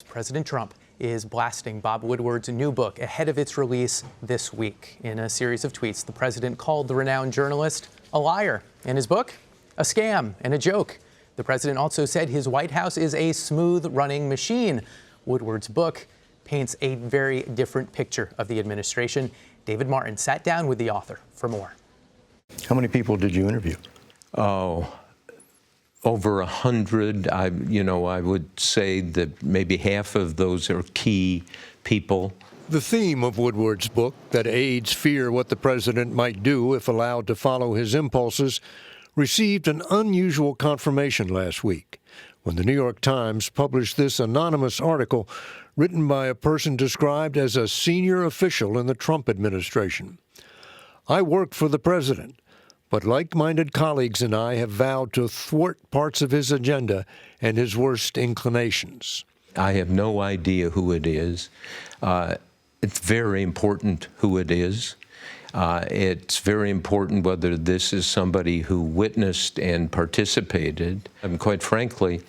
President Trump is blasting Bob Woodward's new book ahead of its release this week. In a series of tweets, the president called the renowned journalist a liar, and his book a scam and a joke. The president also said his White House is a smooth-running machine. Woodward's book paints a very different picture of the administration. David Martin sat down with the author for more. How many people did you interview? Over 100. I would say that maybe half of those are key people. The theme of Woodward's book, that aides fear what the president might do if allowed to follow his impulses, received an unusual confirmation last week when the New York Times published this anonymous article written by a person described as a senior official in the Trump administration. I worked for the president, but like-minded colleagues and I have vowed to thwart parts of his agenda and his worst inclinations. I have no idea who it is. It's very important who it is. It's very important whether this is somebody who witnessed and participated. And quite frankly,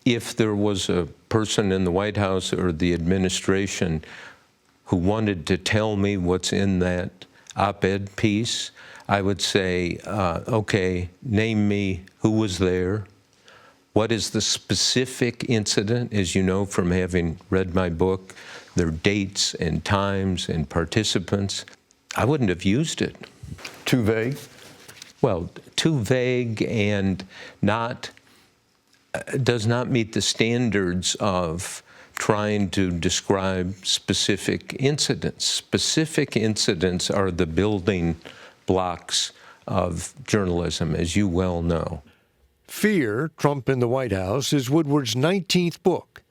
if there was a person in the White House or the administration who wanted to tell me what's in that op-ed piece, I would say, okay, name me who was there. What is the specific incident? As you know from having read my book, there are dates and times and participants. I wouldn't have used it. Too vague? Well, too vague and does not meet the standards of trying to describe specific incidents. Specific incidents are the building blocks of journalism, as you well know. Fear, Trump in the White House, is Woodward's 19th book,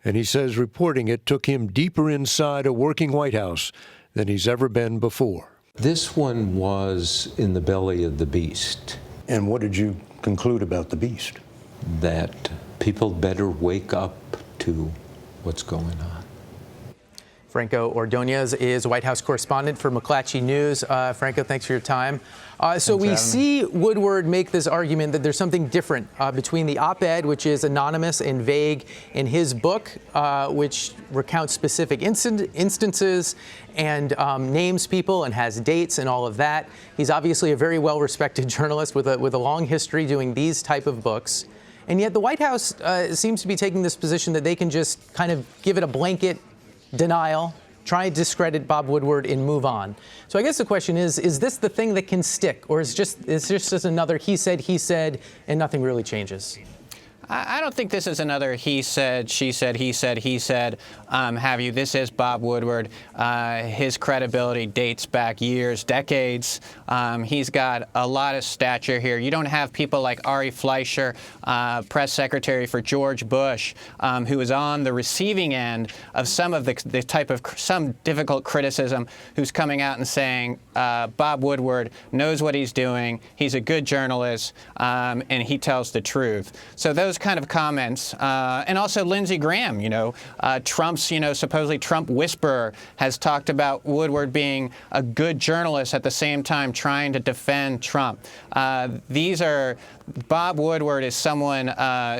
and he says reporting it took him deeper inside a working White House than he's ever been before. This one was in the belly of the beast. And what did you conclude about the beast? That people better wake up to what's going on. Franco Ordonez is White House correspondent for McClatchy News. Franco, thanks for your time. So we see Woodward make this argument that there's something different between the op-ed, which is anonymous and vague, in his book, which recounts specific instances and names people and has dates and all of that. He's obviously a very well-respected journalist with a long history doing these type of books. And yet the White House seems to be taking this position that they can just kind of give it a blanket denial, try to discredit Bob Woodward and move on. So I guess the question is this the thing that can stick, or is this just another he said, and nothing really changes? I don't think this is another he said, she said, he said, have you. This is Bob Woodward. His credibility dates back years, decades. He's got a lot of stature here. You don't have people like Ari Fleischer, press secretary for George Bush, who is on the receiving end of some of the type of some difficult criticism, who's coming out and saying Bob Woodward knows what he's doing. He's a good journalist, and he tells the truth. So those kind of comments, and also Lindsey Graham, Trump's, supposedly Trump whisperer, has talked about Woodward being a good journalist at the same time trying to defend Trump. Bob Woodward is someone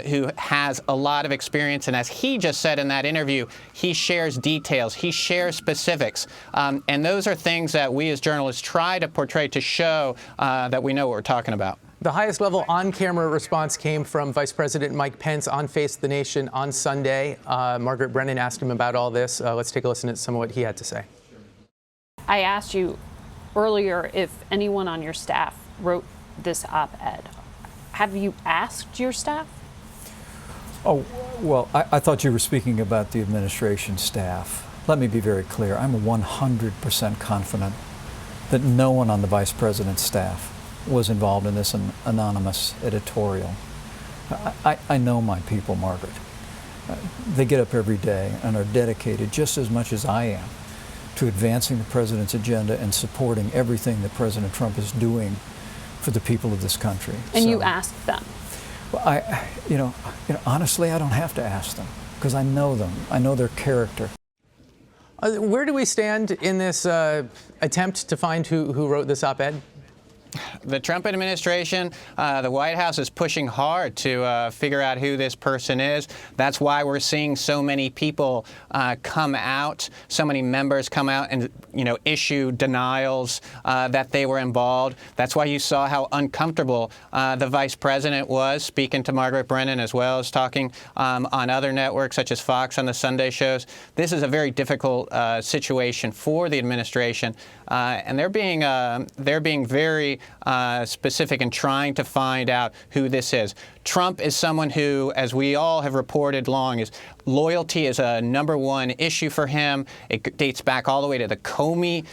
who has a lot of experience, and as he just said in that interview, he shares details, he shares specifics, and those are things that we as journalists try to portray to show that we know what we're talking about. The highest level on-camera response came from Vice President Mike Pence on Face the Nation on Sunday. Margaret Brennan asked him about all this. Let's take a listen to some of what he had to say. I asked you earlier if anyone on your staff wrote this op-ed. Have you asked your staff? Oh, well, I thought you were speaking about the administration staff. Let me be very clear. I'm 100% confident that no one on the Vice President's staff was involved in this anonymous editorial. I know my people, Margaret. They get up every day and are dedicated just as much as I am to advancing the president's agenda and supporting everything that President Trump is doing for the people of this country. And so, you asked them? Well, honestly, I don't have to ask them because I know them. I know their character. Where do we stand in this attempt to find who wrote this op-ed? The Trump administration, the White House is pushing hard to figure out who this person is. That's why we're seeing so many people come out, so many members come out and, issue denials that they were involved. That's why you saw how uncomfortable the vice president was speaking to Margaret Brennan, as well as talking on other networks such as Fox on the Sunday shows. This is a very difficult situation for the administration, and they're being very specific in trying to find out who this is. Trump is someone who, as we all have reported long, is loyalty is a #1 issue for him. It dates back all the way to the Comey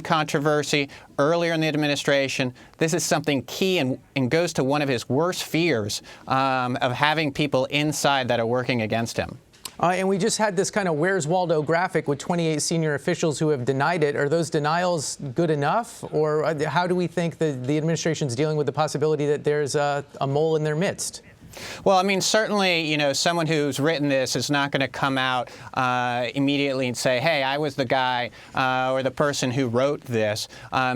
controversy earlier in the administration. This is something key and goes to one of his worst fears of having people inside that are working against him. And we just had this kind of Where's Waldo graphic with 28 senior officials who have denied it. Are those denials good enough? Or how do we think the administration's dealing with the possibility that there's a mole in their midst? Well, I mean, certainly, someone who's written this is not going to come out immediately and say, hey, I was the guy or the person who wrote this.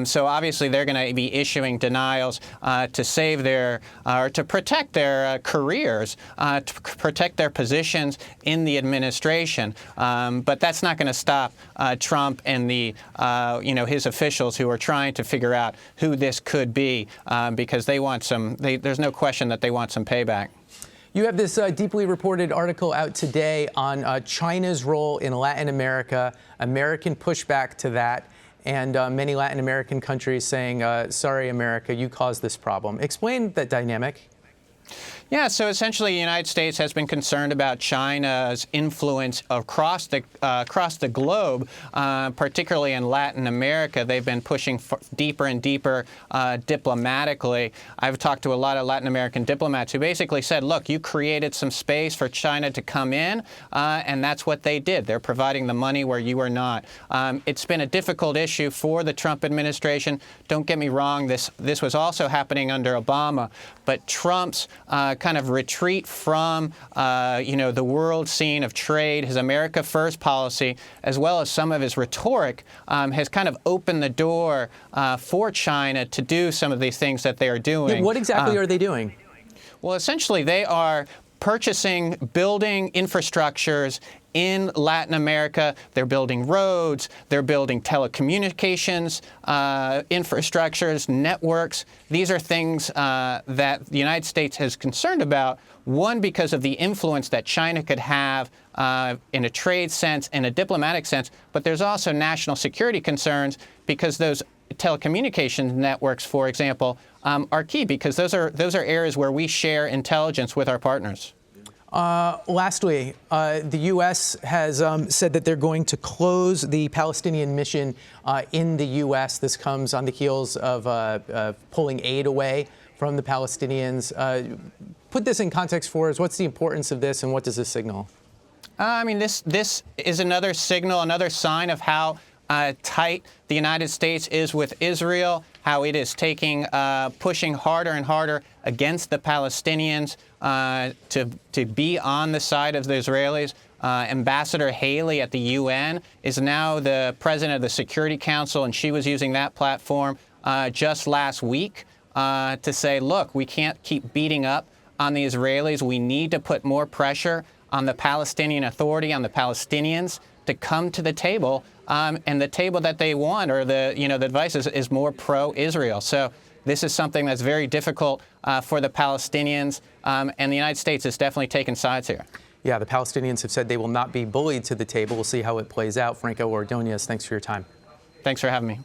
So obviously, they're going to be issuing denials to save their or to protect their careers, to protect their positions in the administration. But that's not going to stop Trump and his officials who are trying to figure out who this could be, because they want there's no question that they want some payback. You have this deeply reported article out today on China's role in Latin America, American pushback to that, and many Latin American countries saying, sorry, America, you caused this problem. Explain that dynamic. Yeah, so essentially the United States has been concerned about China's influence across the globe, particularly in Latin America. They've been pushing deeper and deeper diplomatically. I've talked to a lot of Latin American diplomats who basically said, look, you created some space for China to come in, and that's what they did. They're providing the money where you are not. It's been a difficult issue for the Trump administration. Don't get me wrong, this was also happening under Obama, but Trump's kind of retreat from, the world scene of trade, his America First policy, as well as some of his rhetoric, has kind of opened the door for China to do some of these things that they are doing. Yeah, what exactly are they doing? Well, essentially, they are building infrastructures in Latin America. They're building roads, they're building telecommunications infrastructures, networks. These are things that the United States is concerned about, one, because of the influence that China could have in a trade sense, in a diplomatic sense, but there's also national security concerns because those telecommunications networks, for example, are key because those are areas where we share intelligence with our partners. Lastly, the U.S. has said that they're going to close the Palestinian mission in the U.S. This comes on the heels of pulling aid away from the Palestinians. Put this in context for us. What's the importance of this, and what does this signal? I mean, this is another signal, another sign of how tight the United States is with Israel, how it is pushing harder and harder against the Palestinians to be on the side of the Israelis. Ambassador Haley at the UN is now the president of the Security Council, and she was using that platform just last week to say, look, we can't keep beating up on the Israelis. We need to put more pressure on the Palestinian Authority, on the Palestinians, to come to the table. And the table that they want, or the advice is more pro-Israel. So this is something that's very difficult for the Palestinians, and the United States has definitely taken sides here. Yeah, the Palestinians have said they will not be bullied to the table. We'll see how it plays out. Franco Ordonez, thanks for your time. Thanks for having me.